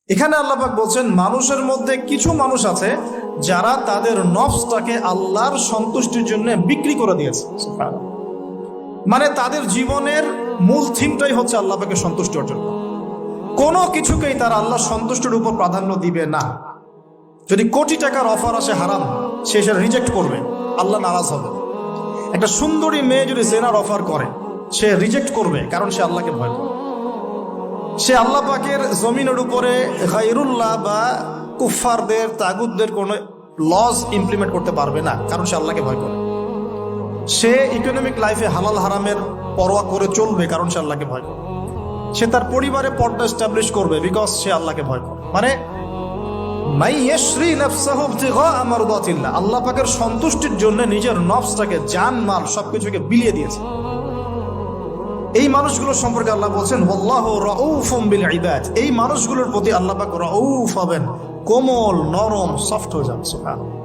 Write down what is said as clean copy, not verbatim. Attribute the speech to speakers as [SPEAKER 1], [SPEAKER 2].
[SPEAKER 1] এখানে আল্লাহ পাক বলছেন মানুষের মধ্যে কিছু মানুষ আছে যারা তাদের নফসটাকে আল্লাহর সন্তুষ্টির জন্য বিক্রি করে দিয়েছে। মানে তাদের জীবনের মূল থিমটাই হচ্ছে আল্লাহ পাকের সন্তুষ্টি অর্জন করা। কোনো কিছুকেই তারা আল্লাহ সন্তুষ্টির উপর প্রাধান্য দিবে না। যদি কোটি টাকার অফার আসে হারাম, সে সেটা রিজেক্ট করবে, আল্লাহ নারাজ হবে। একটা সুন্দরী মেয়ে যদি জেনার অফার করে, সে রিজেক্ট করবে, কারণ সে আল্লাহকে ভয় করে। সে আল্লাহ পাকের জমিনের উপরে গায়রুল্লাহ বা কুফফারদের তাগুতদের কোনো লজ ইমপ্লিমেন্ট করতে পারবে না, কারণ সে আল্লাহকে ভয় করে। সে ইকোনমিক লাইফে হালাল হারামের পরোয়া করে চলবে, কারণ সে আল্লাহকে ভয় করে। সে তার পরিবারে পর্দা এস্টাবলিশ করবে, বিকজ সে আল্লাহকে ভয় করে। মানে আল্লাহ পাকের সন্তুষ্টির জন্য নিজের নফসটাকে, জান মাল সবকিছুকে বিলিয়ে দিয়েছে। এই মানুষগুলোর সম্পর্কে আল্লাহ বলছেন ওয়াল্লাহু রাউফুম বিল ইবাদ। এই মানুষগুলোর প্রতি আল্লাহ পাক রাউফ হবেন, কোমল নরম সফট হয়ে যান। সুবহানাল্লাহ।